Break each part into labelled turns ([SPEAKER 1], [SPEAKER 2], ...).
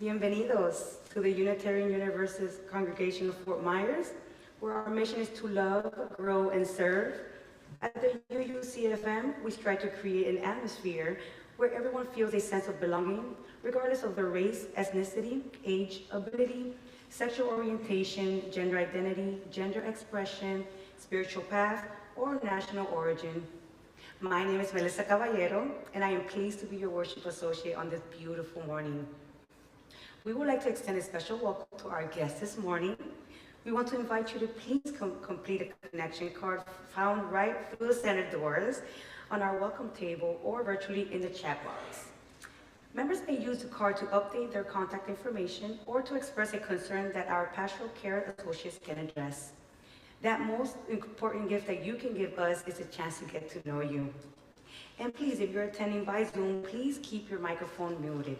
[SPEAKER 1] Bienvenidos to the Unitarian Universalist Congregation of Fort Myers, where our mission is to love, grow, and serve. At the UUCFM, we strive to create an atmosphere where everyone feels a sense of belonging, regardless of their race, ethnicity, age, ability, sexual orientation, gender identity, gender expression, spiritual path, or national origin. My name is Melyssa Caballero, and I am pleased to be your worship associate on this beautiful morning. We would like to extend a special welcome to our guests this morning. we want to invite you to please complete a connection card found right through the center doors on our welcome table or virtually in the chat box. Members may use the card to update their contact information or to express a concern that our pastoral care associates can address. That most important gift that you can give us is a chance to get to know you. And please, if you're attending by Zoom, please keep your microphone muted.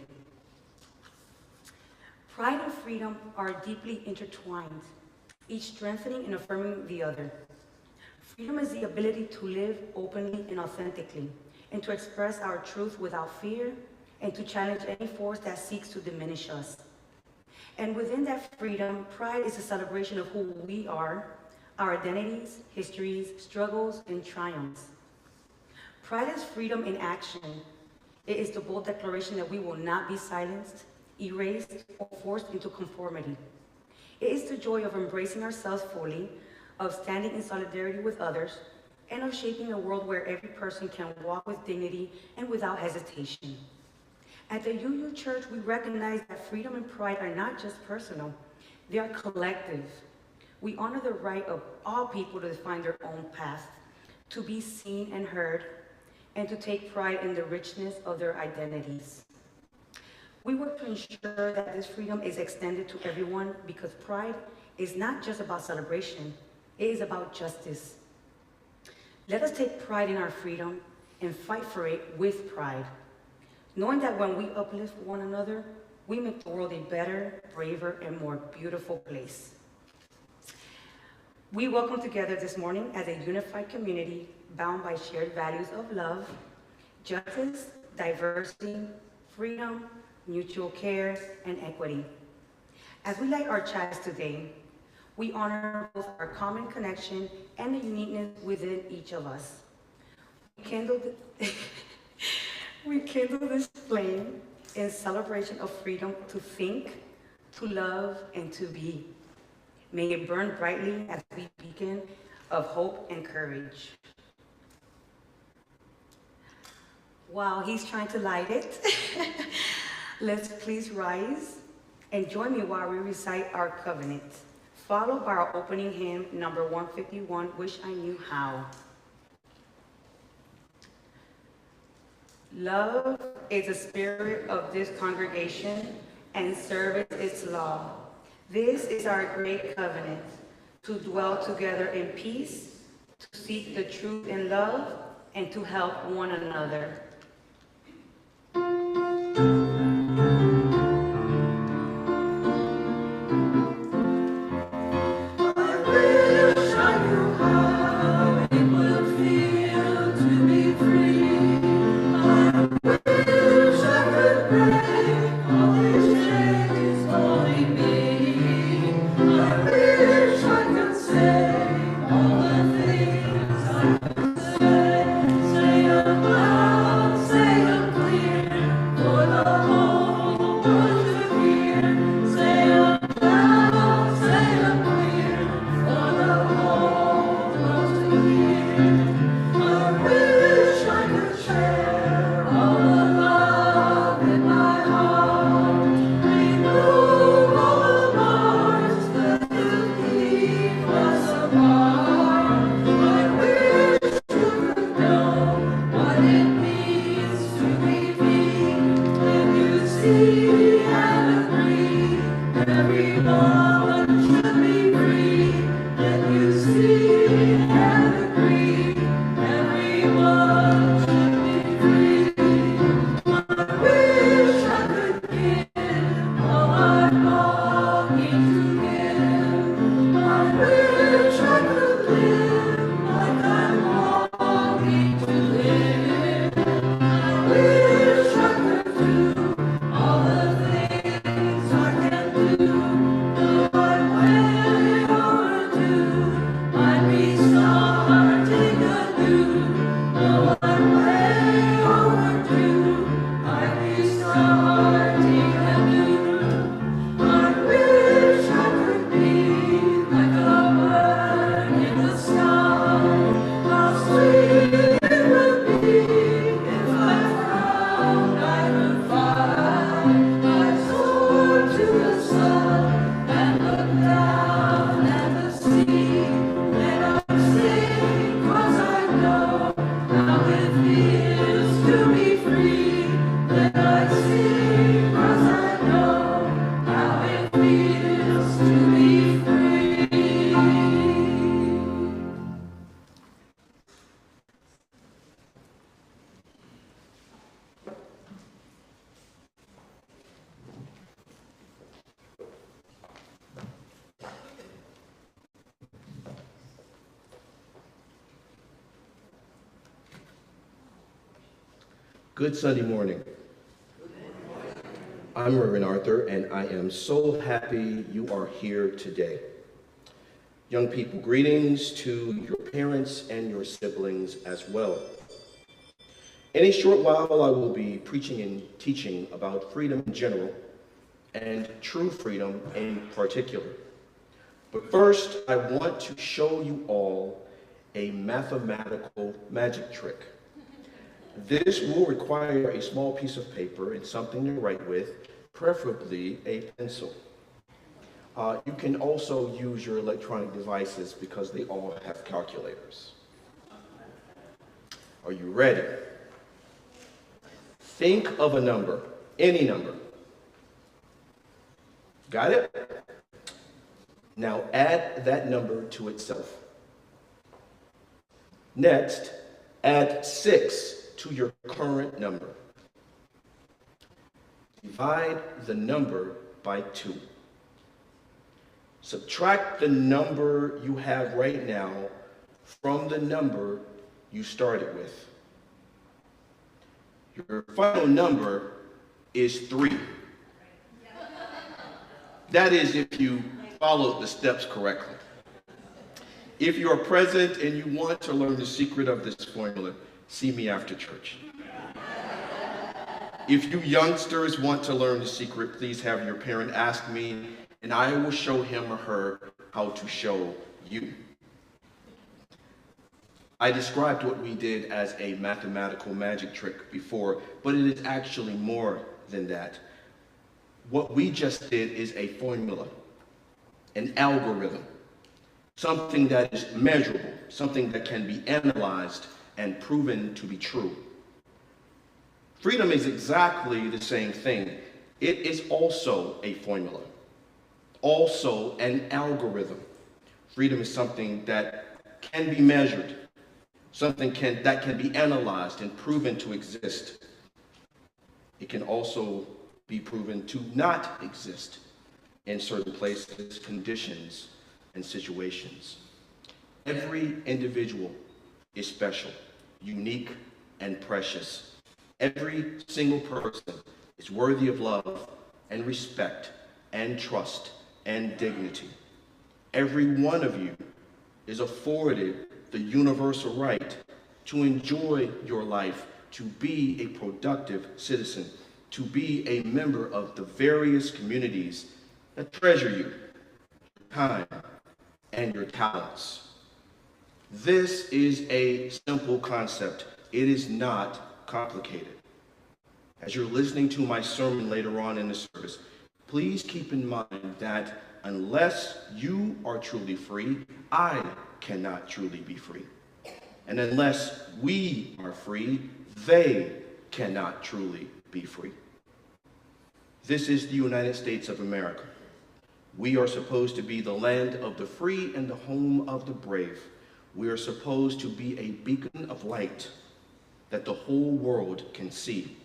[SPEAKER 1] Pride and freedom are deeply intertwined, each strengthening and affirming the other. Freedom is the ability to live openly and authentically, and to express our truth without fear, and to challenge any force that seeks to diminish us. And within that freedom, pride is a celebration of who we are, our identities, histories, struggles, and triumphs. Pride is freedom in action. It is the bold declaration that we will not be silenced, erased, or forced into conformity. It is the joy of embracing ourselves fully, of standing in solidarity with others, and of shaping a world where every person can walk with dignity and without hesitation. At the UU Church, we recognize that freedom and pride are not just personal, they are collective. We honor the right of all people to define their own path, to be seen and heard, and to take pride in the richness of their identities. We work to ensure that this freedom is extended to everyone because pride is not just about celebration, it is about justice. Let us take pride in our freedom and fight for it with pride, knowing that when we uplift one another, we make the world a better, braver, and more beautiful place. We welcome together this morning as a unified community bound by shared values of love, justice, diversity, freedom, mutual care, and equity. As we light our chalice today, we honor both our common connection and the uniqueness within each of us. We kindle this flame in celebration of freedom to think, to love, and to be. May it burn brightly as we beacon of hope and courage. While he's trying to light it, let's please rise and join me while we recite our covenant, followed by our opening hymn, number 151, Wish I Knew How. Love is the spirit of this congregation, and service its law. This is our great covenant, to dwell together in peace, to seek the truth in love, and to help one another.
[SPEAKER 2] Say about Good Sunday morning. I'm Reverend Arthur, and I am so happy you are here today. Young people, greetings to your parents and your siblings as well. In a short while, I will be preaching and teaching about freedom in general and true freedom in particular. But first, I want to show you all a mathematical magic trick. This will require a small piece of paper and something to write with, preferably a pencil. You can also use your electronic devices because they all have calculators. Are you ready? Think of a number, any number. Got it? Now add that number to itself. Next, add 6 to your current number. Divide the number by 2. Subtract the number you have right now from the number you started with. Your final number is 3. That is if you followed the steps correctly. If you are present and you want to learn the secret of this formula, see me after church. If you youngsters want to learn the secret, please have your parent ask me, and I will show him or her how to show you. I described what we did as a mathematical magic trick before, but it is actually more than that. What we just did is a formula, an algorithm, something that is measurable, something that can be analyzed and proven to be true. Freedom is exactly the same thing. It is also a formula, also an algorithm. Freedom is something that can be measured, something that can be analyzed and proven to exist. It can also be proven to not exist in certain places, conditions, and situations. Every individual is special, unique, and precious. Every single person is worthy of love and respect and trust and dignity. Every one of you is afforded the universal right to enjoy your life, to be a productive citizen, to be a member of the various communities that treasure you, your time, and your talents. This is a simple concept. It is not complicated. As you're listening to my sermon later on in the service, please keep in mind that unless you are truly free, I cannot truly be free. And unless we are free, they cannot truly be free. This is the United States of America. We are supposed to be the land of the free and the home of the brave. We are supposed to be a beacon of light that the whole world can see.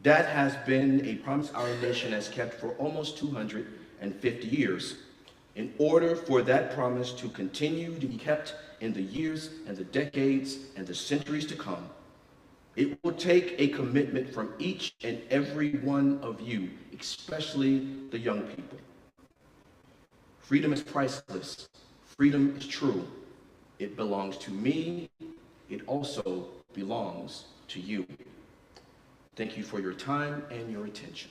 [SPEAKER 2] That has been a promise our nation has kept for almost 250 years. In order for that promise to continue to be kept in the years and the decades and the centuries to come, it will take a commitment from each and every one of you, especially the young people. Freedom is priceless. Freedom is true. It belongs to me. It also belongs to you. Thank you for your time and your attention.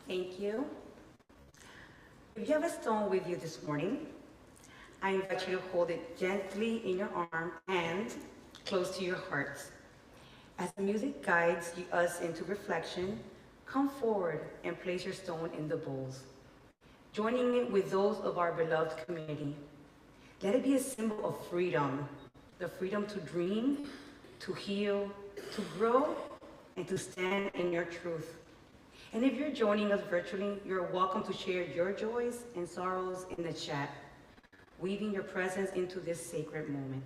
[SPEAKER 1] Thank you. If you have a stone with you this morning, I invite you to hold it gently in your arm and close to your heart. As the music guides us into reflection, come forward and place your stone in the bowls, joining it with those of our beloved community. Let it be a symbol of freedom, the freedom to dream, to heal, to grow, and to stand in your truth. And if you're joining us virtually, you're welcome to share your joys and sorrows in the chat, weaving your presence into this sacred moment.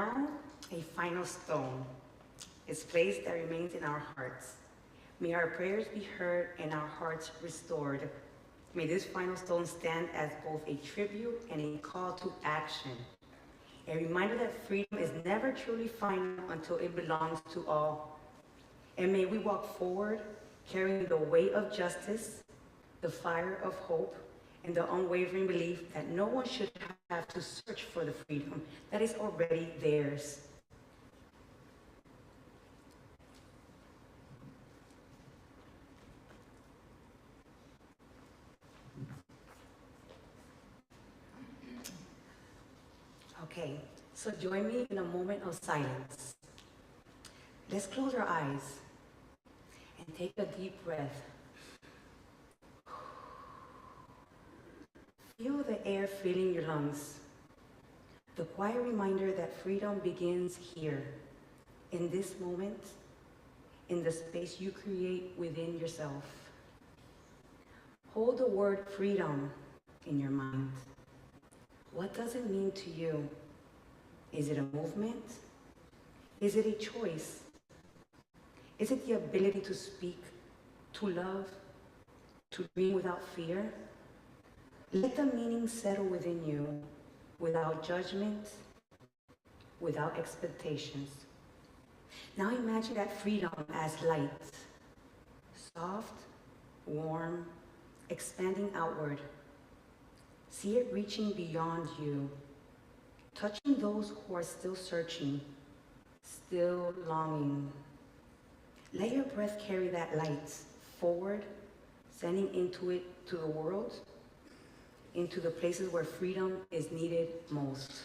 [SPEAKER 1] now a final stone. Its place that remains in our hearts. May our prayers be heard and our hearts restored. May this final stone stand as both a tribute and a call to action. A reminder that freedom is never truly final until it belongs to all. And may we walk forward carrying the weight of justice, the fire of hope, and the unwavering belief that no one should have to search for the freedom that is already theirs. Okay, so join me in a moment of silence. Let's close our eyes and take a deep breath. Feel the air filling your lungs. The quiet reminder that freedom begins here, in this moment, in the space you create within yourself. Hold the word freedom in your mind. What does it mean to you? Is it a movement? Is it a choice? Is it the ability to speak, to love, to dream without fear? Let the meaning settle within you, without judgment, without expectations. Now imagine that freedom as light, soft, warm, expanding outward. See it reaching beyond you, touching those who are still searching, still longing. Let your breath carry that light forward, sending into it to the world, into the places where freedom is needed most.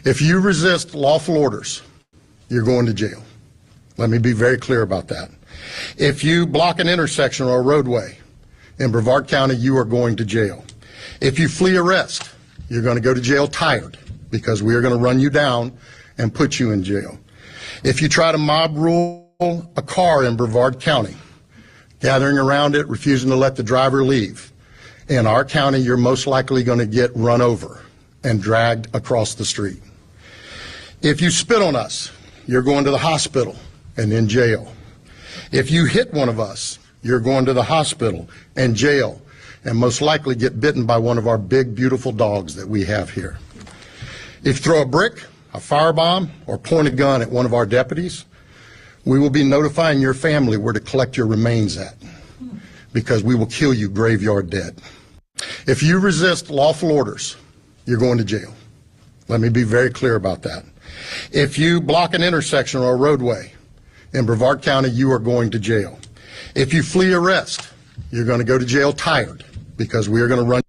[SPEAKER 3] If you resist lawful orders, you're going to jail. Let me be very clear about that. If you block an intersection or a roadway in Brevard County, you are going to jail. If you flee arrest, you're going to go to jail tired, because we are going to run you down and put you in jail. If you try to mob rule a car in Brevard County, gathering around it, refusing to let the driver leave, in our county, you're most likely going to get run over and dragged across the street. If you spit on us, you're going to the hospital and in jail. If you hit one of us, you're going to the hospital and jail, and most likely get bitten by one of our big, beautiful dogs that we have here. If you throw a brick, a firebomb, or point a gun at one of our deputies, we will be notifying your family where to collect your remains at, because we will kill you graveyard dead. If you resist lawful orders, you're going to jail. Let me be very clear about that. If you block an intersection or a roadway in Brevard County, you are going to jail. If you flee arrest, you're going to go to jail tired, because we are going to run.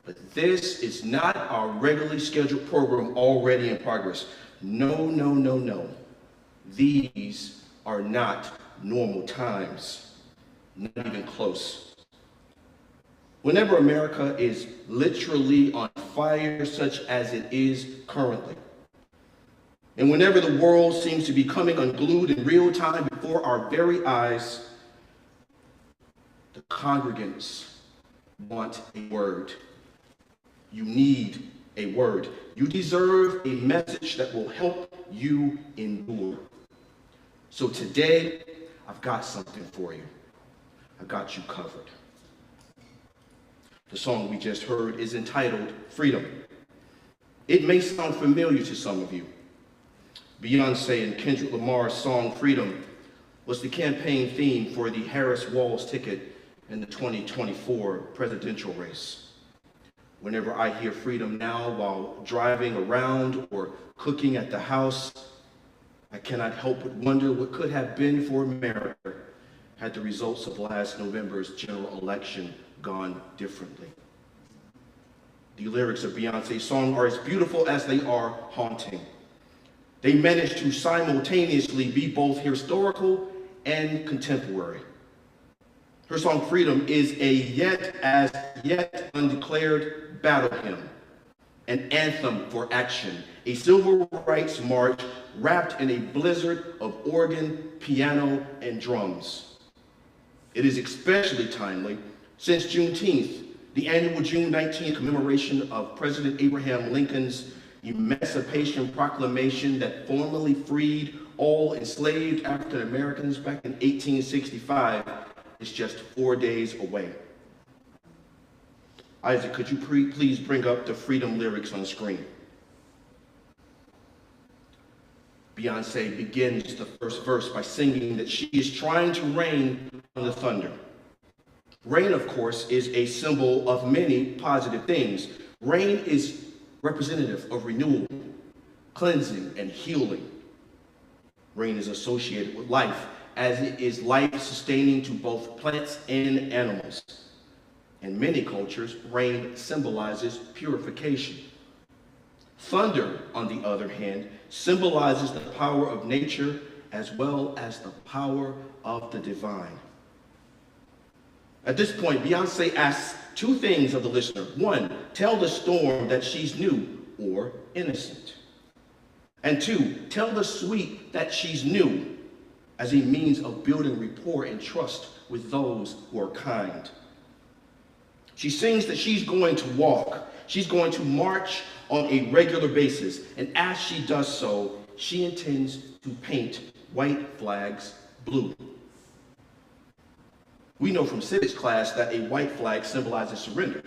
[SPEAKER 2] But this is not our regularly scheduled program already in progress. No, no, no, no. These are not normal times, not even close. Whenever America is literally on fire such as it is currently, and whenever the world seems to be coming unglued in real time before our very eyes, the congregants want a word. You need a word. You deserve a message that will help you endure. So today, I've got something for you. I've got you covered. The song we just heard is entitled Freedom. It may sound familiar to some of you. Beyonce and Kendrick Lamar's song Freedom was the campaign theme for the Harris-Walz ticket in the 2024 presidential race. Whenever I hear freedom now while driving around or cooking at the house, I cannot help but wonder what could have been for America had the results of last November's general election gone differently. The lyrics of Beyonce's song are as beautiful as they are haunting. They managed to simultaneously be both historical and contemporary. Her song Freedom is a yet undeclared battle hymn, an anthem for action, a civil rights march wrapped in a blizzard of organ, piano, and drums. It is especially timely since Juneteenth, the annual June 19th commemoration of President Abraham Lincoln's Emancipation Proclamation that formally freed all enslaved African Americans back in 1865 is just 4 days away. Isaac, could you please bring up the Freedom lyrics on screen? Beyonce begins the first verse by singing that she is trying to rain on the thunder. Rain, of course, is a symbol of many positive things. Rain is representative of renewal, cleansing, and healing. Rain is associated with life, as it is life-sustaining to both plants and animals. In many cultures, rain symbolizes purification. Thunder, on the other hand, symbolizes the power of nature as well as the power of the divine. At this point, Beyonce asks two things of the listener. One, tell the storm that she's new or innocent. And two, tell the sweet that she's new as a means of building rapport and trust with those who are kind. She sings that she's going to walk, she's going to march on a regular basis, and as she does so, she intends to paint white flags blue. We know from civics class that a white flag symbolizes surrender.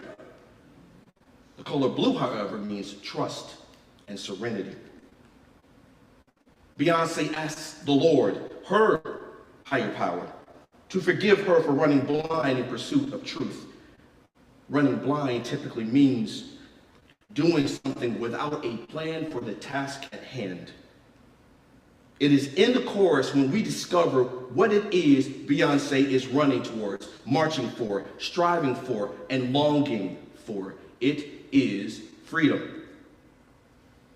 [SPEAKER 2] The color blue, however, means trust and serenity. Beyonce asks the Lord, her higher power, to forgive her for running blind in pursuit of truth. Running blind typically means doing something without a plan for the task at hand. It is in the chorus when we discover what it is Beyonce is running towards, marching for, striving for, and longing for. It is freedom.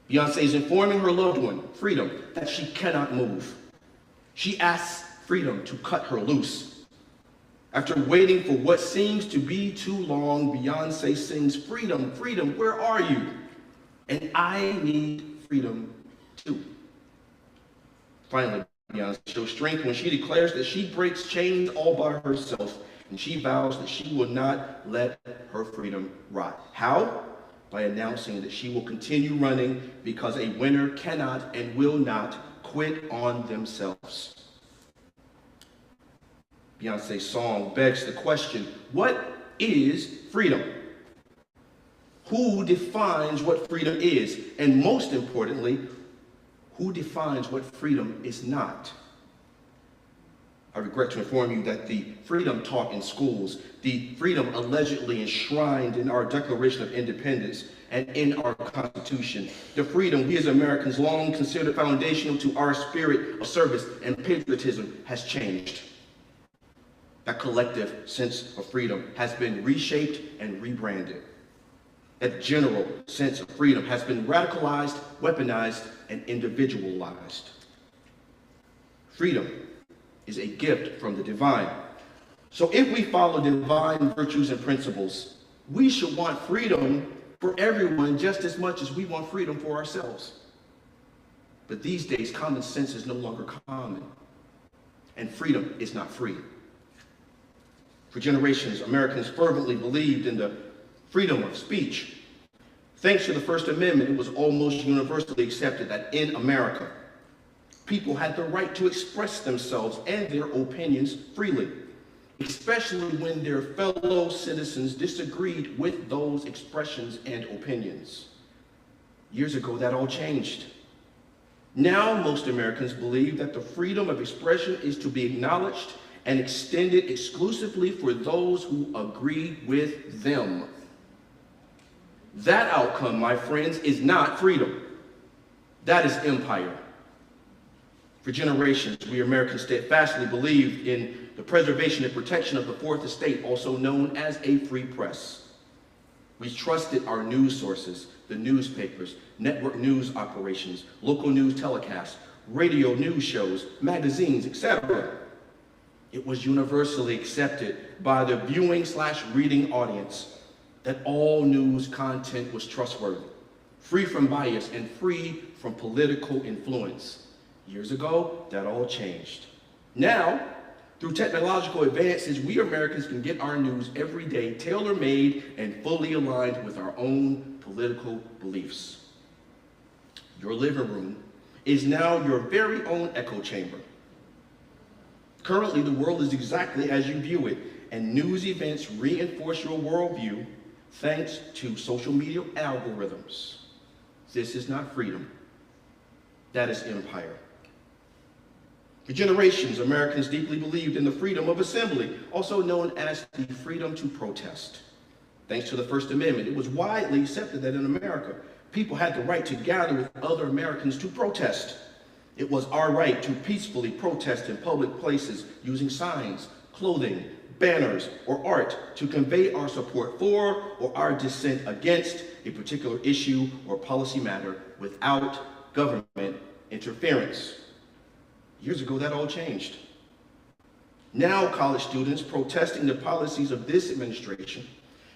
[SPEAKER 2] Beyonce is informing her loved one, freedom, that she cannot move. She asks freedom to cut her loose. After waiting for what seems to be too long, Beyonce sings, freedom, freedom, where are you? And I need freedom too. Finally, Beyonce shows strength when she declares that she breaks chains all by herself, and she vows that she will not let her freedom rot. How? By announcing that she will continue running because a winner cannot and will not quit on themselves. Beyonce's song begs the question, what is freedom? Who defines what freedom is? And most importantly, who defines what freedom is not? I regret to inform you that the freedom taught in schools, the freedom allegedly enshrined in our Declaration of Independence and in our Constitution, the freedom we as Americans long considered foundational to our spirit of service and patriotism has changed. That collective sense of freedom has been reshaped and rebranded. That general sense of freedom has been radicalized, weaponized, and individualized. Freedom is a gift from the divine. So if we follow divine virtues and principles, we should want freedom for everyone just as much as we want freedom for ourselves. But these days, common sense is no longer common, and freedom is not free. For generations, Americans fervently believed in the freedom of speech. Thanks to the First Amendment, it was almost universally accepted that in America, people had the right to express themselves and their opinions freely, especially when their fellow citizens disagreed with those expressions and opinions. Years ago, that all changed. Now, most Americans believe that the freedom of expression is to be acknowledged and extended exclusively for those who agree with them. That outcome, my friends, is not freedom. That is empire. For generations, we Americans steadfastly believed in the preservation and protection of the Fourth Estate, also known as a free press. We trusted our news sources, the newspapers, network news operations, local news telecasts, radio news shows, magazines, etc. It was universally accepted by the viewing/reading audience that all news content was trustworthy, free from bias, and free from political influence. Years ago, that all changed. Now, through technological advances, we Americans can get our news every day, tailor-made and fully aligned with our own political beliefs. Your living room is now your very own echo chamber. Currently, the world is exactly as you view it, and news events reinforce your worldview thanks to social media algorithms. This is not freedom. That is empire. For generations, Americans deeply believed in the freedom of assembly, also known as the freedom to protest. Thanks to the First Amendment, it was widely accepted that in America, people had the right to gather with other Americans to protest. It was our right to peacefully protest in public places using signs, clothing, banners, or art to convey our support for or our dissent against a particular issue or policy matter without government interference. Years ago, that all changed. Now, college students protesting the policies of this administration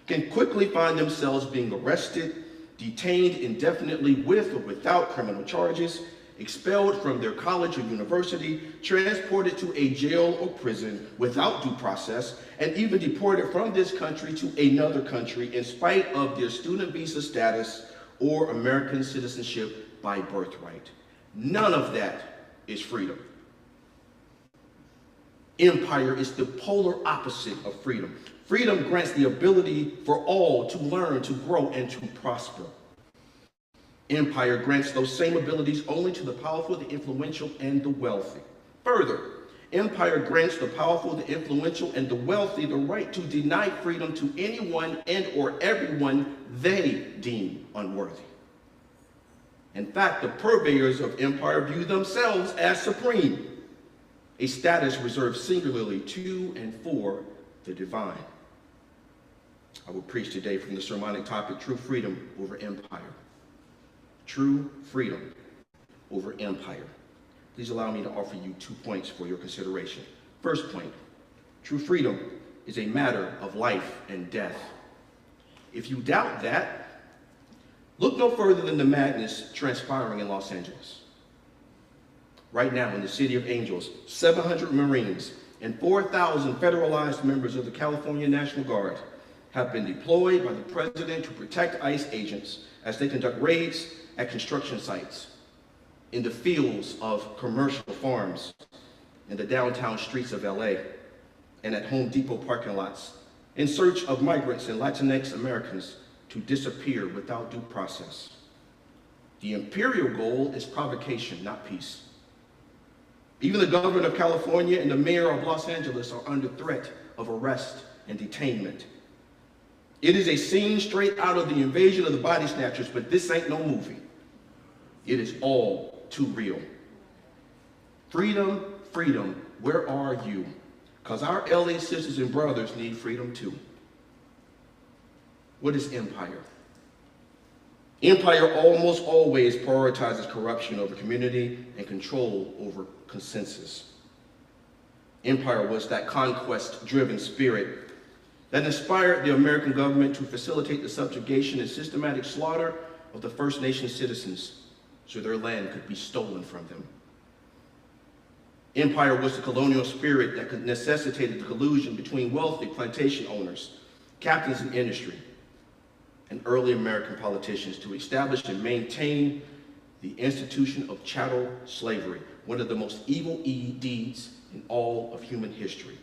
[SPEAKER 2] can quickly find themselves being arrested, detained indefinitely with or without criminal charges, expelled from their college or university, transported to a jail or prison without due process, and even deported from this country to another country in spite of their student visa status or American citizenship by birthright. None of that is freedom. Empire is the polar opposite of freedom. Freedom grants the ability for all to learn, to grow, and to prosper. Empire grants those same abilities only to the powerful, the influential, and the wealthy. Further, empire grants the powerful, the influential, and the wealthy the right to deny freedom to anyone and or everyone they deem unworthy. In fact, the purveyors of empire view themselves as supreme, a status reserved singularly to and for the divine. I will preach today from the sermonic topic, True Freedom Over Empire. True freedom over empire. Please allow me to offer you 2 points for your consideration. First point, true freedom is a matter of life and death. If you doubt that, look no further than the madness transpiring in Los Angeles. Right now in the City of Angels, 700 Marines and 4,000 federalized members of the California National Guard have been deployed by the president to protect ICE agents as they conduct raids at construction sites, in the fields of commercial farms, in the downtown streets of LA, and at Home Depot parking lots, in search of migrants and Latinx Americans to disappear without due process. The imperial goal is provocation, not peace. Even the governor of California and the mayor of Los Angeles are under threat of arrest and detainment. It is a scene straight out of the Invasion of the Body Snatchers, but this ain't no movie. It is all too real. Freedom, freedom, where are you? Because our LA sisters and brothers need freedom too. What is empire? Empire almost always prioritizes corruption over community and control over consensus. Empire was that conquest-driven spirit that inspired the American government to facilitate the subjugation and systematic slaughter of the First Nation citizens so their land could be stolen from them. Empire was the colonial spirit that necessitated the collusion between wealthy plantation owners, captains in industry, and early American politicians to establish and maintain the institution of chattel slavery, one of the most evil deeds in all of human history.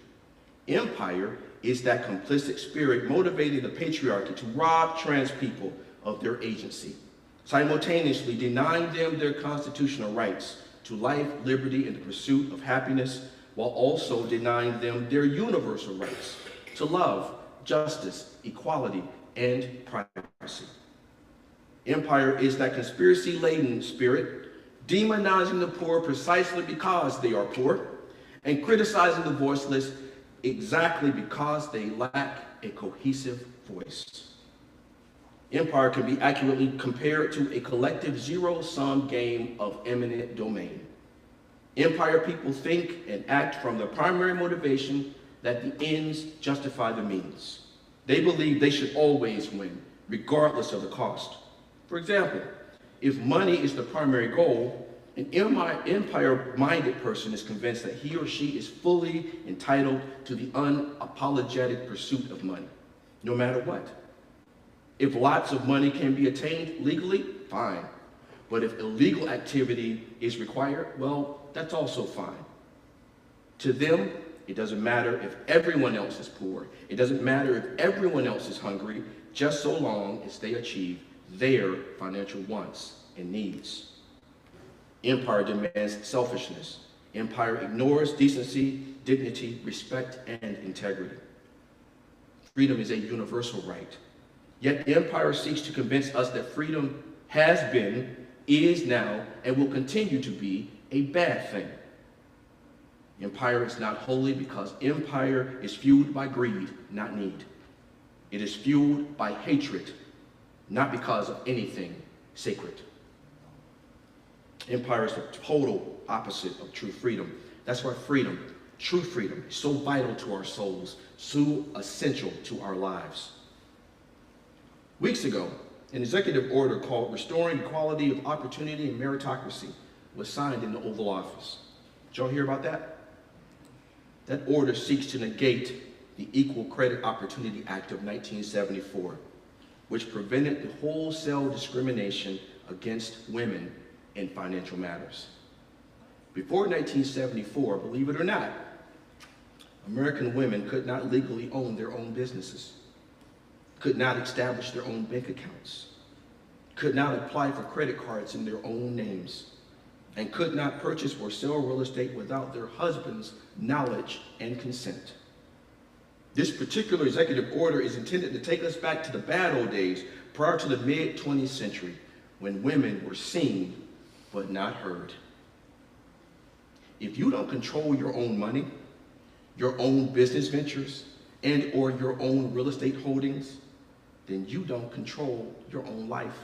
[SPEAKER 2] Empire is that complicit spirit motivating the patriarchy to rob trans people of their agency, simultaneously denying them their constitutional rights to life, liberty, and the pursuit of happiness, while also denying them their universal rights to love, justice, equality, and privacy. Empire is that conspiracy-laden spirit, demonizing the poor precisely because they are poor, and criticizing the voiceless exactly because they lack a cohesive voice. Empire can be accurately compared to a collective zero-sum game of eminent domain. Empire people think and act from the primary motivation that the ends justify the means. They believe they should always win, regardless of the cost. For example, if money is the primary goal, an empire-minded person is convinced that he or she is fully entitled to the unapologetic pursuit of money, no matter what. If lots of money can be attained legally, fine. But if illegal activity is required, well, that's also fine. To them, it doesn't matter if everyone else is poor. It doesn't matter if everyone else is hungry, just so long as they achieve their financial wants and needs. Empire demands selfishness. Empire ignores decency, dignity, respect, and integrity. Freedom is a universal right. Yet empire seeks to convince us that freedom has been, is now, and will continue to be a bad thing. Empire is not holy because empire is fueled by greed, not need. It is fueled by hatred, not because of anything sacred. Empire is the total opposite of true freedom. That's why freedom, true freedom, is so vital to our souls, so essential to our lives. Weeks ago, an executive order called Restoring Equality of Opportunity and Meritocracy was signed in the Oval Office. Did y'all hear about that? That order seeks to negate the Equal Credit Opportunity Act of 1974, which prevented the wholesale discrimination against women in financial matters. Before 1974, believe it or not, American women could not legally own their own businesses, could not establish their own bank accounts, could not apply for credit cards in their own names, and could not purchase or sell real estate without their husband's knowledge and consent. This particular executive order is intended to take us back to the bad old days prior to the mid-20th century, when women were seen but not heard. If you don't control your own money, your own business ventures, and or your own real estate holdings, then you don't control your own life.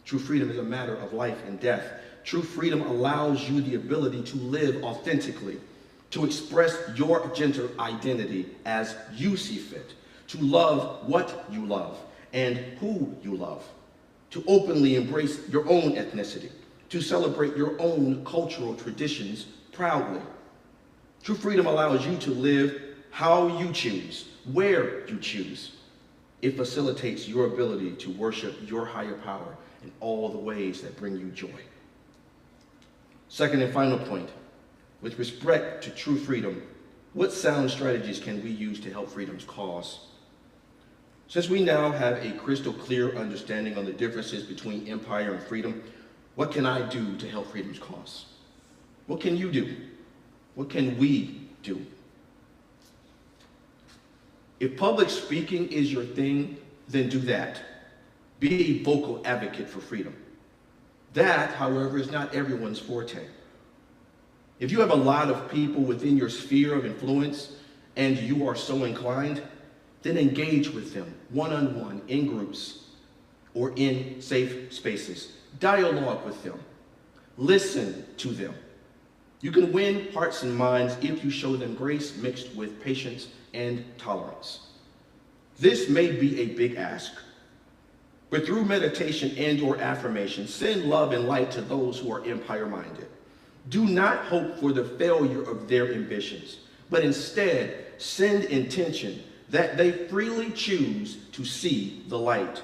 [SPEAKER 2] True freedom is a matter of life and death. True freedom allows you the ability to live authentically, to express your gender identity as you see fit, to love what you love and who you love, to openly embrace your own ethnicity, to celebrate your own cultural traditions proudly. True freedom allows you to live how you choose, where you choose. It facilitates your ability to worship your higher power in all the ways that bring you joy. Second and final point, with respect to true freedom, what sound strategies can we use to help freedom's cause? Since we now have a crystal clear understanding on the differences between empire and freedom, what can I do to help freedom's cause? What can you do? What can we do? If public speaking is your thing, then do that. Be a vocal advocate for freedom. That, however, is not everyone's forte. If you have a lot of people within your sphere of influence and you are so inclined, then engage with them one-on-one in groups or in safe spaces. Dialogue with them. Listen to them. You can win hearts and minds if you show them grace mixed with patience and tolerance. This may be a big ask, but through meditation and or affirmation, send love and light to those who are empire-minded. Do not hope for the failure of their ambitions, but instead send intention that they freely choose to see the light.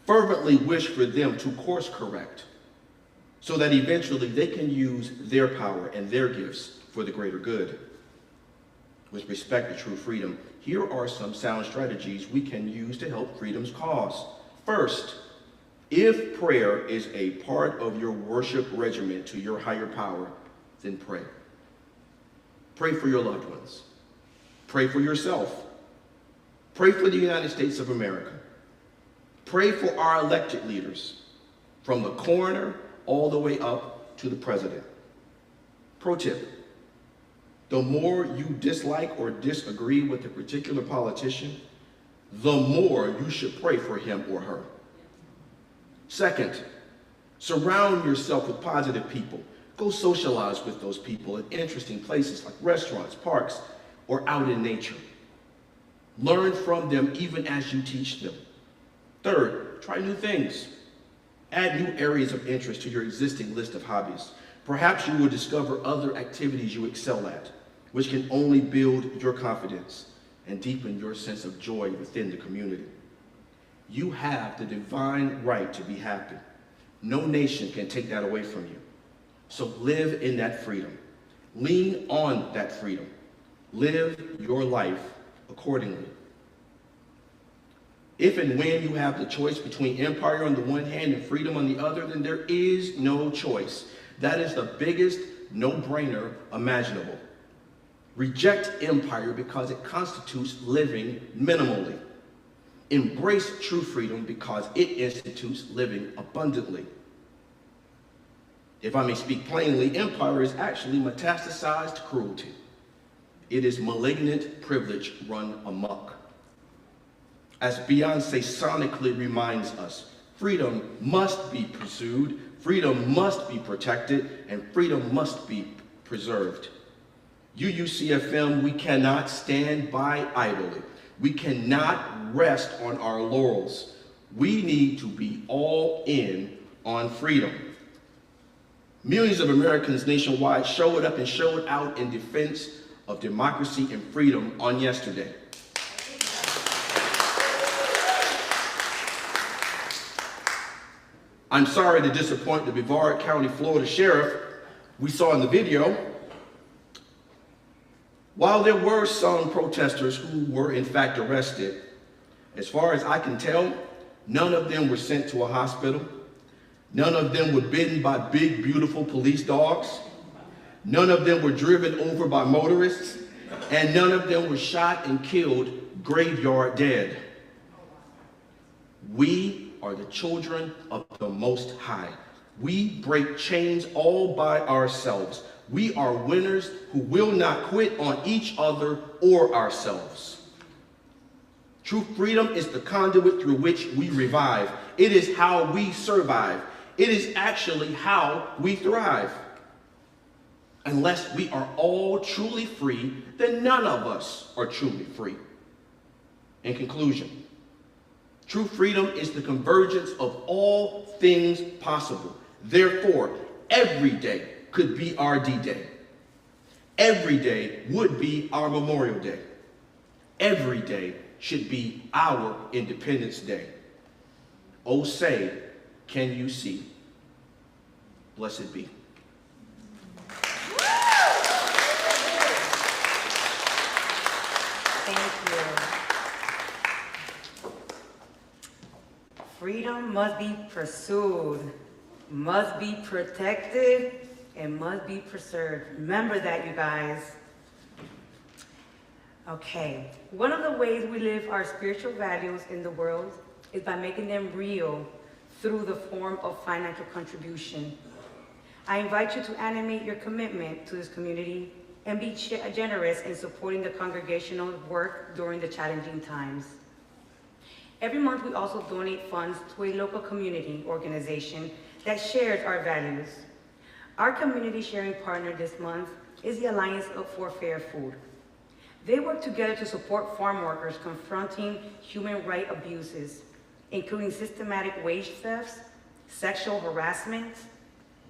[SPEAKER 2] Fervently wish for them to course correct so that eventually they can use their power and their gifts for the greater good. With respect to true freedom, here are some sound strategies we can use to help freedom's cause. First, if prayer is a part of your worship regimen to your higher power, then pray. Pray for your loved ones. Pray for yourself. Pray for the United States of America. Pray for our elected leaders, from the coroner all the way up to the president. Pro tip: the more you dislike or disagree with a particular politician, the more you should pray for him or her. Second, surround yourself with positive people. Go socialize with those people in interesting places like restaurants, parks, or out in nature. Learn from them even as you teach them. Third, try new things. Add new areas of interest to your existing list of hobbies. Perhaps you will discover other activities you excel at, which can only build your confidence and deepen your sense of joy within the community. You have the divine right to be happy. No nation can take that away from you. So live in that freedom. Lean on that freedom. Live your life accordingly. If and when you have the choice between empire on the one hand and freedom on the other, then there is no choice. That is the biggest no-brainer imaginable. Reject empire because it constitutes living minimally. Embrace true freedom because it institutes living abundantly. If I may speak plainly, empire is actually metastasized cruelty. It is malignant privilege run amok. As Beyonce sonically reminds us, freedom must be pursued, freedom must be protected, and freedom must be preserved. UUCFM, we cannot stand by idly. We cannot rest on our laurels. We need to be all in on freedom. Millions of Americans nationwide showed up and showed out in defense of democracy and freedom on yesterday. I'm sorry to disappoint the Brevard County, Florida Sheriff we saw in the video. While there were some protesters who were in fact arrested, as far as I can tell, none of them were sent to a hospital. None of them were bitten by big, beautiful police dogs. None of them were driven over by motorists. And none of them were shot and killed graveyard dead. We are the children of the Most High. We break chains all by ourselves. We are winners who will not quit on each other or ourselves. True freedom is the conduit through which we revive. It is how we survive. It is actually how we thrive. Unless we are all truly free, then none of us are truly free. In conclusion, true freedom is the convergence of all things possible. Therefore, every day could be our D-Day. Every day would be our Memorial Day. Every day should be our Independence Day. Oh, say, can you see? Blessed be.
[SPEAKER 1] Thank you. Freedom must be pursued, must be protected, and must be preserved. Remember that, you guys. Okay, one of the ways we live our spiritual values in the world is by making them real through the form of financial contribution. I invite you to animate your commitment to this community and be generous in supporting the congregational work during the challenging times. Every month, we also donate funds to a local community organization that shares our values. Our community sharing partner this month is the Alliance for Fair Food. They work together to support farm workers confronting human rights abuses, including systematic wage thefts, sexual harassment,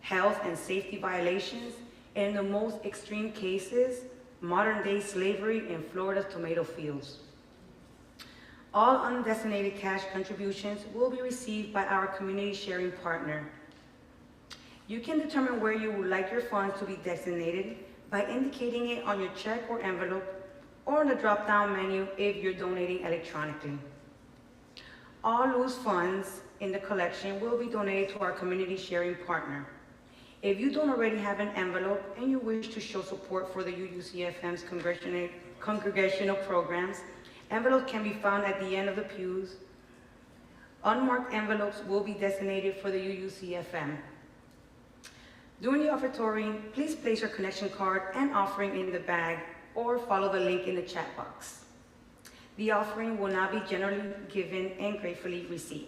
[SPEAKER 1] health and safety violations, and in the most extreme cases, modern-day slavery in Florida's tomato fields. All undesignated cash contributions will be received by our community sharing partner. You can determine where you would like your funds to be designated by indicating it on your check or envelope or on the drop-down menu if you're donating electronically. All loose funds in the collection will be donated to our community sharing partner. If you don't already have an envelope and you wish to show support for the UUCFM's congregational programs, envelopes can be found at the end of the pews. Unmarked envelopes will be designated for the UUCFM. During the offertory, please place your connection card and offering in the bag or follow the link in the chat box. The offering will not be generally given and gratefully received.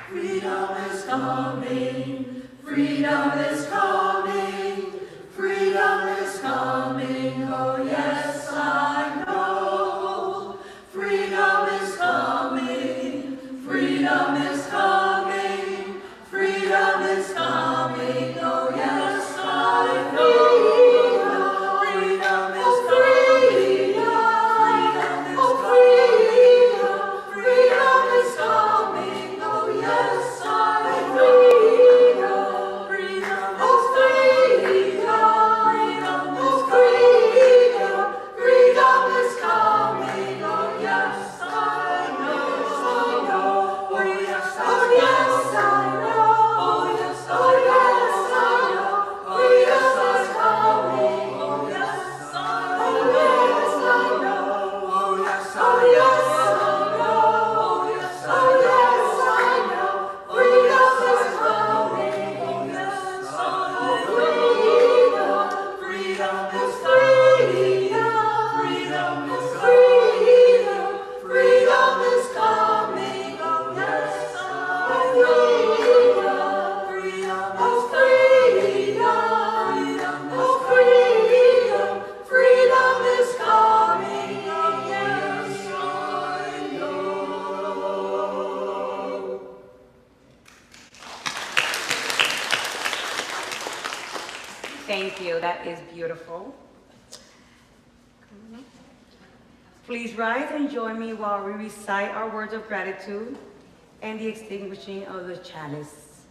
[SPEAKER 4] Freedom is coming, freedom is coming, freedom is coming, oh yes I know. Freedom is coming, freedom is coming, freedom is coming, oh yes I know. Freedom is coming, freedom is coming, oh yes I know. Freedom is coming, freedom is coming, oh yes I know. Oh yes I know, oh yes I know, oh yes I coming, oh yes I know, oh yes I know, oh yes I know, freedom is coming, oh yes I know. Freedom is freedom is freedom is coming, oh yes I know. Freedom is freedom is coming, oh yes I know.
[SPEAKER 1] Thank you. That is beautiful. Please rise and join me while we recite our words of gratitude and the extinguishing of the chalice.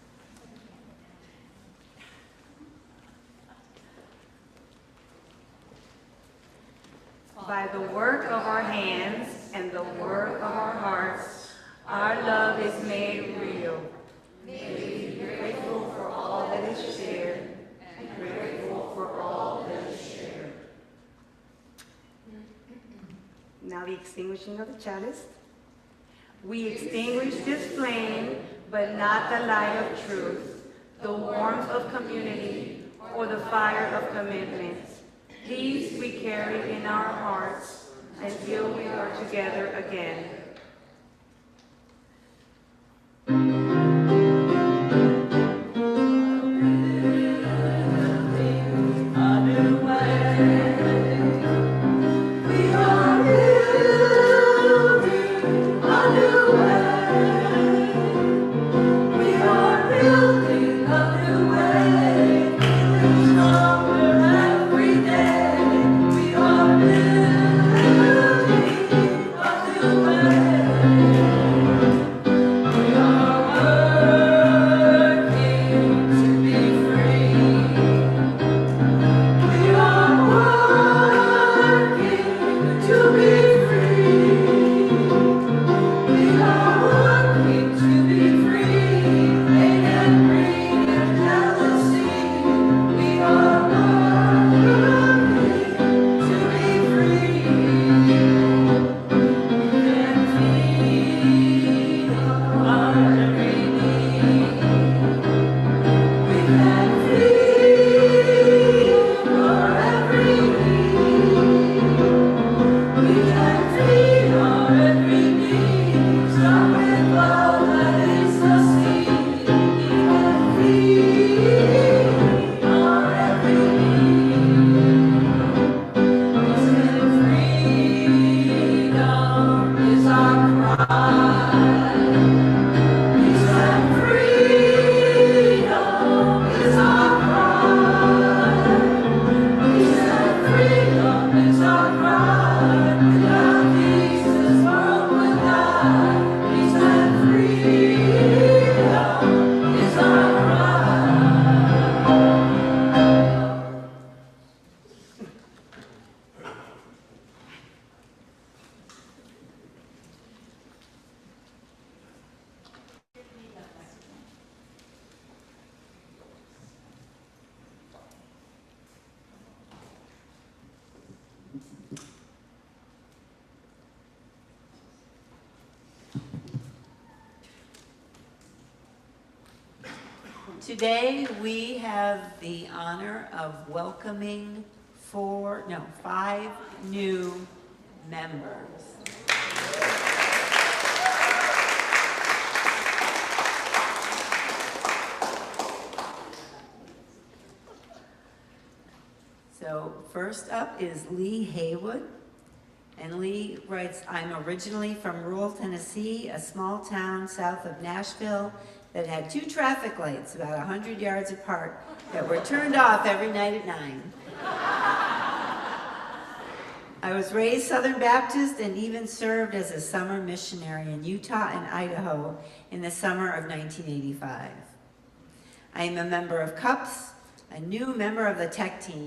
[SPEAKER 1] By the work of our hands and the work of our hearts, our love is made real. May we be grateful for all that is shared and grateful for all that is shared. Now the extinguishing of the chalice. We extinguish this flame, but not the light of truth, the warmth of community, or the fire of commitment. These we carry in our hearts until we are together again.
[SPEAKER 5] Today we have the honor of welcoming 5 new members. So first up is Lee Haywood. And Lee writes, I'm originally from rural Tennessee, a small town south of Nashville that had 2 traffic lights about 100 yards apart that were turned off every night at 9. I was raised Southern Baptist and even served as a summer missionary in Utah and Idaho in the summer of 1985. I am a member of CUPS, a new member of the tech team.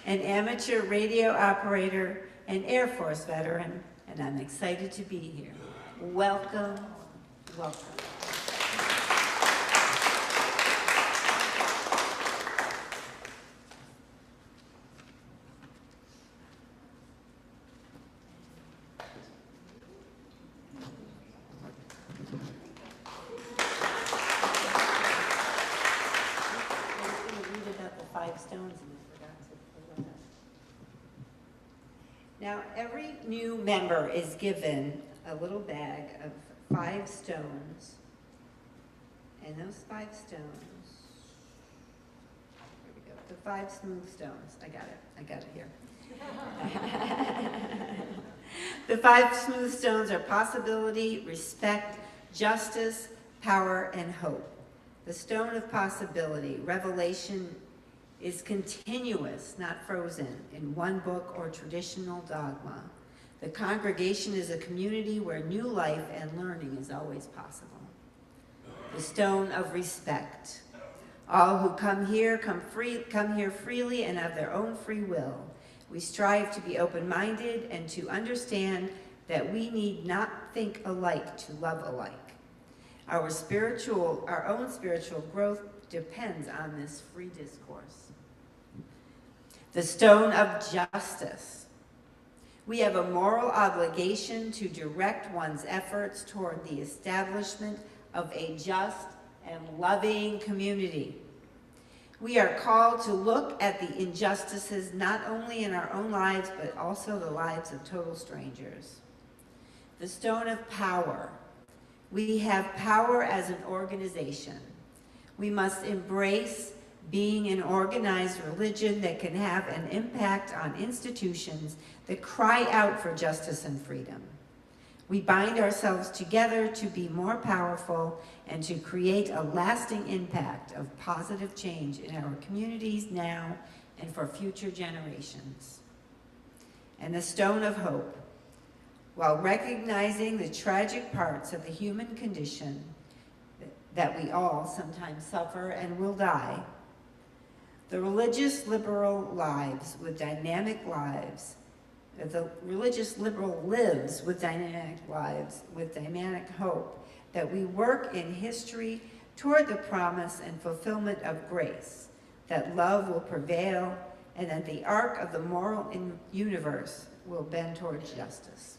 [SPEAKER 5] An amateur radio operator, an Air Force veteran, and I'm excited to be here. Welcome, welcome. Now, every new member is given a little bag of 5 stones. And those 5 stones, here we go, the 5 smooth stones. I got it here. The 5 smooth stones are possibility, respect, justice, power, and hope. The stone of possibility, revelation, is continuous, not frozen, in one book or traditional dogma. The congregation is a community where new life and learning is always possible. The stone of respect. All who come here freely and of their own free will. We strive to be open-minded and to understand that we need not think alike to love alike. Our own spiritual growth depends on this free discourse. The stone of justice. We have a moral obligation to direct one's efforts toward the establishment of a just and loving community. We are called to look at the injustices not only in our own lives, but also the lives of total strangers. The stone of power. We have power as an organization. We must embrace being an organized religion that can have an impact on institutions that cry out for justice and freedom. We bind ourselves together to be more powerful and to create a lasting impact of positive change in our communities now and for future generations. And the stone of hope. While recognizing the tragic parts of the human condition that we all sometimes suffer and will die, the religious liberal lives with dynamic lives, the religious liberal lives with dynamic lives, with dynamic hope, that we work in history toward the promise and fulfillment of grace, that love will prevail, and that the arc of the moral universe will bend towards justice.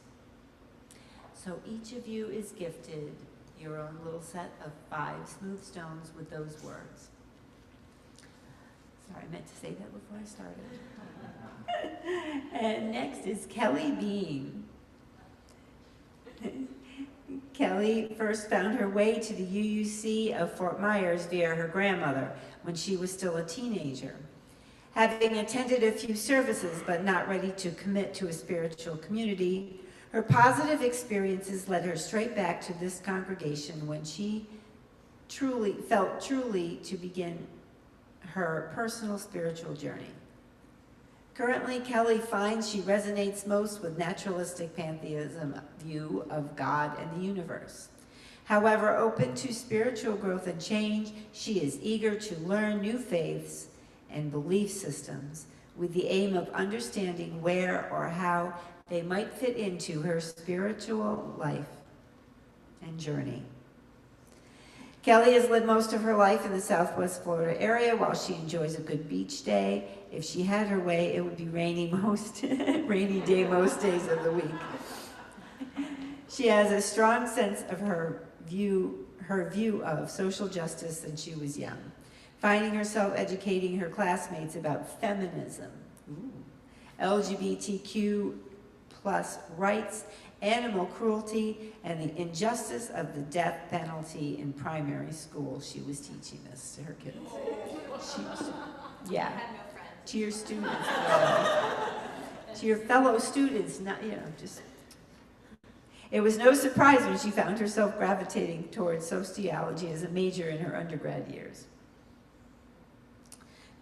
[SPEAKER 5] So each of you is gifted your own little set of 5 smooth stones with those words. Sorry, I meant to say that before I started. And next is Kelly Bean. Kelly first found her way to the UUC of Fort Myers via her grandmother when she was still a teenager. Having attended a few services but not ready to commit to a spiritual community, her positive experiences led her straight back to this congregation when she felt truly to begin her personal spiritual journey. Currently, Kelly finds she resonates most with naturalistic pantheism view of God and the universe. However, open to spiritual growth and change, she is eager to learn new faiths and belief systems with the aim of understanding where or how they might fit into her spiritual life and journey. Kelly has lived most of her life in the Southwest Florida area. While she enjoys a good beach day, if she had her way, it would be rainy day most days of the week. She has a strong sense of her view of social justice since she was young, finding herself educating her classmates about feminism, LGBTQ plus rights, animal cruelty, and the injustice of the death penalty in primary school. She was teaching this to her kids. Yeah, to your students, to your fellow students, not, just. It was no surprise when she found herself gravitating towards sociology as a major in her undergrad years.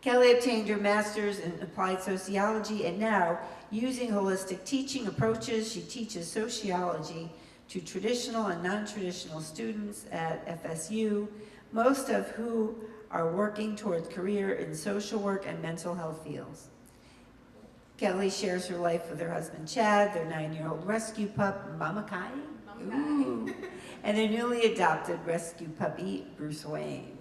[SPEAKER 5] Kelly obtained her master's in applied sociology, and now, using holistic teaching approaches, she teaches sociology to traditional and non-traditional students at FSU, most of who are working toward career in social work and mental health fields. Kelly shares her life with her husband Chad, their 9-year-old rescue pup, Mama Kai, and their newly adopted rescue puppy, Bruce Wayne.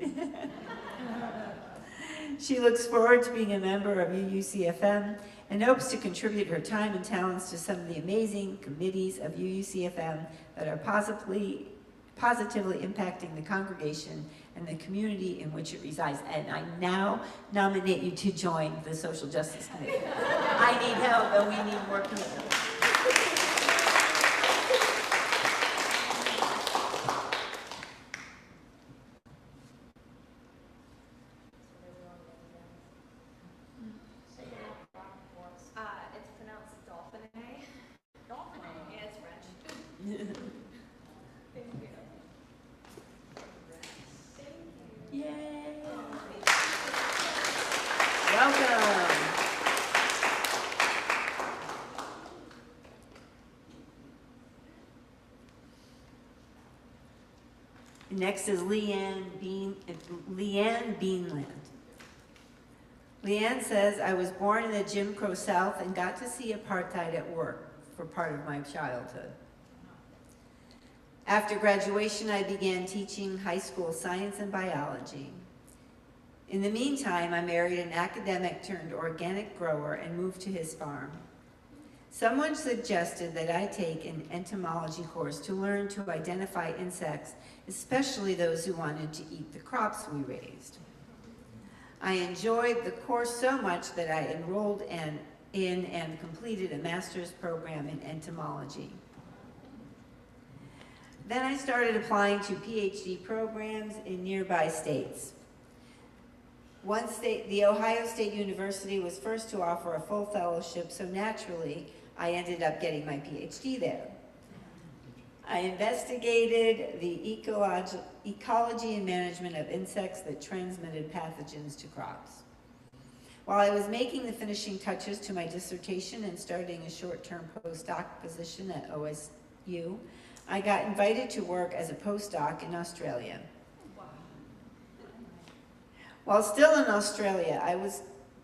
[SPEAKER 5] She looks forward to being a member of UUCFM and hopes to contribute her time and talents to some of the amazing committees of UUCFM that are positively impacting the congregation and the community in which it resides. And I now nominate you to join the Social Justice Committee. I need help, and we need more people.
[SPEAKER 6] It's pronounced Dalton. Dalton. Yeah, it's French. Thank you.
[SPEAKER 5] Yay! Welcome. Next is Leanne Beanland. Leanne says, I was born in the Jim Crow South and got to see apartheid at work for part of my childhood. After graduation, I began teaching high school science and biology. In the meantime, I married an academic turned organic grower and moved to his farm. Someone suggested that I take an entomology course to learn to identify insects, especially those who wanted to eat the crops we raised. I enjoyed the course so much that I enrolled in and completed a master's program in entomology. Then I started applying to PhD programs in nearby states. One state, the Ohio State University, was first to offer a full fellowship, so naturally I ended up getting my PhD there. I investigated the ecology and management of insects that transmitted pathogens to crops. While I was making the finishing touches to my dissertation and starting a short-term postdoc position at OSU, I got invited to work as a postdoc in Australia. While still in Australia, I was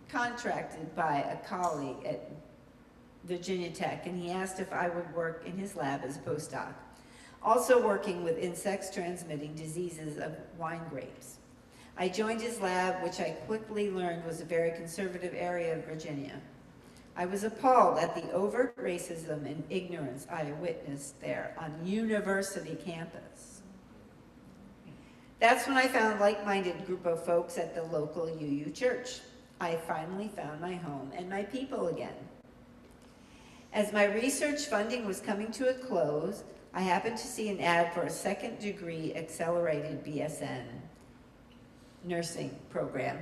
[SPEAKER 5] contracted by a colleague at Virginia Tech, and he asked if I would work in his lab as a postdoc, also working with insects transmitting diseases of wine grapes. I joined his lab, which I quickly learned was a very conservative area of Virginia. I was appalled at the overt racism and ignorance I witnessed there on university campus. That's when I found a like-minded group of folks at the local UU church. I finally found my home and my people again. As my research funding was coming to a close, I happened to see an ad for a second degree accelerated BSN nursing program.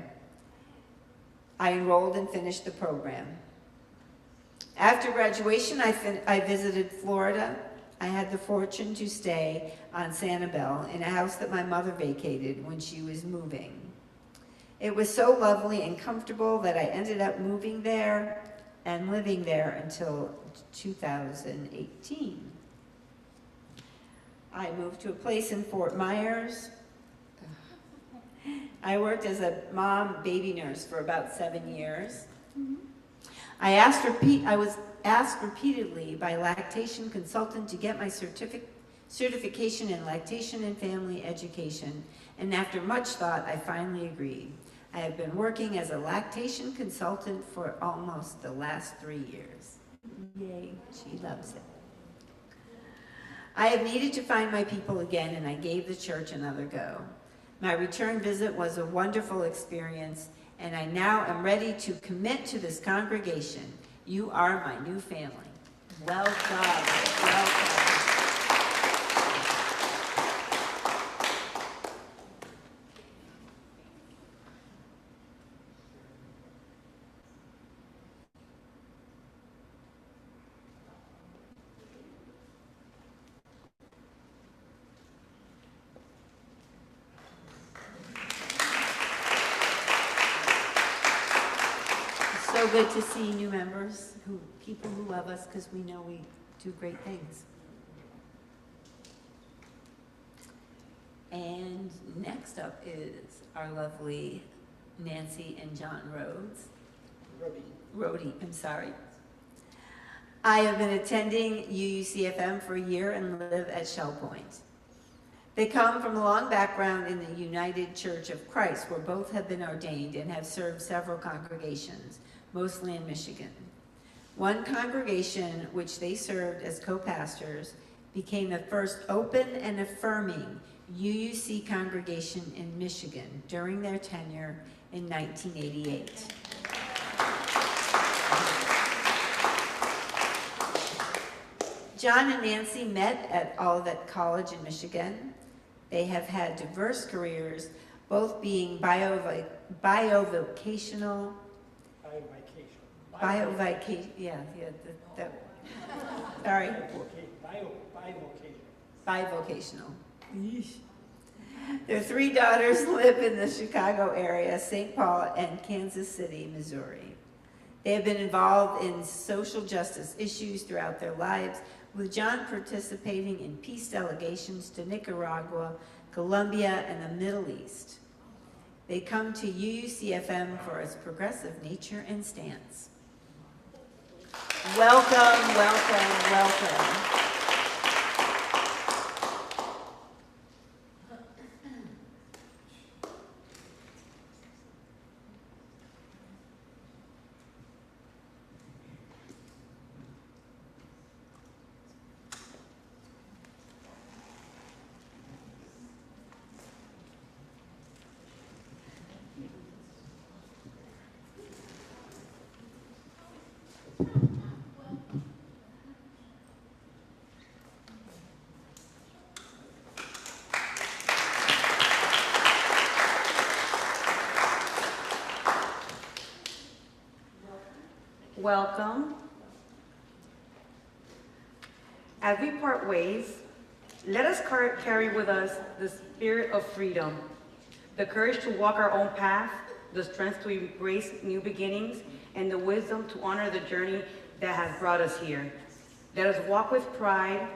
[SPEAKER 5] I enrolled and finished the program. After graduation, I visited Florida. I had the fortune to stay on Sanibel in a house that my mother vacated when she was moving. It was so lovely and comfortable that I ended up moving there and living there until 2018. I moved to a place in Fort Myers. I worked as a mom baby nurse for about 7 years. I was asked repeatedly by a lactation consultant to get my certification in lactation and family education, and after much thought, I finally agreed. I have been working as a lactation consultant for almost the last 3 years. Yay, she loves it. I have needed to find my people again, and I gave the church another go. My return visit was a wonderful experience, and I now am ready to commit to this congregation. You are my new family. Welcome, welcome. So good to see new members, people who love us because we know we do great things. And next up is our lovely Nancy and John Rhodes. Rhodey, I'm sorry. I have been attending UUCFM for a year and live at Shell Point. They come from a long background in the United Church of Christ, where both have been ordained and have served several congregations, mostly in Michigan. One congregation, which they served as co-pastors, became the first open and affirming UUC congregation in Michigan during their tenure in 1988. John and Nancy met at Olivet College in Michigan. They have had diverse careers, both being bivocational, sorry. Bivocational. Their three daughters live in the Chicago area, St. Paul, and Kansas City, Missouri. They have been involved in social justice issues throughout their lives, with John participating in peace delegations to Nicaragua, Colombia, and the Middle East. They come to UUCFM for its progressive nature and stance. Welcome, welcome, welcome.
[SPEAKER 1] Welcome. As we part ways, let us carry with us the spirit of freedom, the courage to walk our own path, the strength to embrace new beginnings, and the wisdom to honor the journey that has brought us here. Let us walk with pride,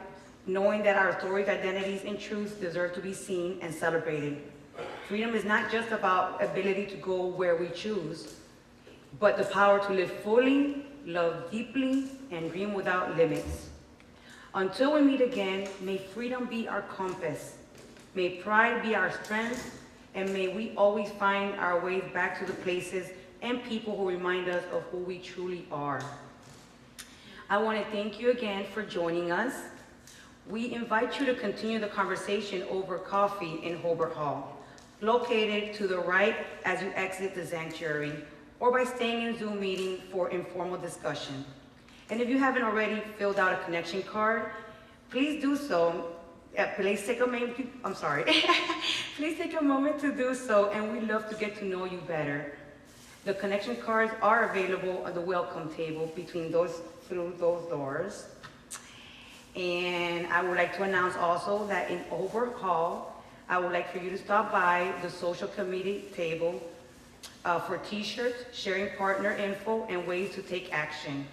[SPEAKER 1] knowing that our stories, identities, and truths deserve to be seen and celebrated. Freedom is not just about ability to go where we choose, but the power to live fully, love deeply, and dream without limits. Until we meet again, may freedom be our compass, may pride be our strength, and may we always find our ways back to the places and people who remind us of who we truly are. I want to thank you again for joining us. We invite you to continue the conversation over coffee in Hobart Hall, located to the right as you exit the sanctuary, or by staying in Zoom meeting for informal discussion. And if you haven't already filled out a connection card, please do so. Please take a moment please take a moment to do so, and we'd love to get to know you better. The connection cards are available at the welcome table through those doors. And I would like to announce also that in Hobart Hall, I would like for you to stop by the social committee table for t-shirts, sharing partner info, and ways to take action.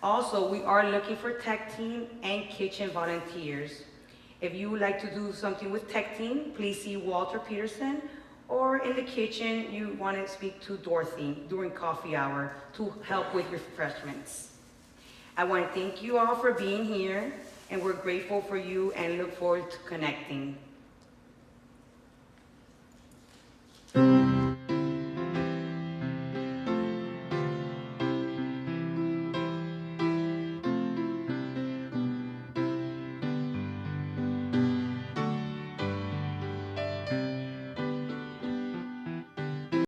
[SPEAKER 1] Also, we are looking for tech team and kitchen volunteers. If you would like to do something with tech team, please see Walter Peterson, or in the kitchen, you want to speak to Dorothy during coffee hour to help with refreshments. I want to thank you all for being here, and we're grateful for you and look forward to connecting.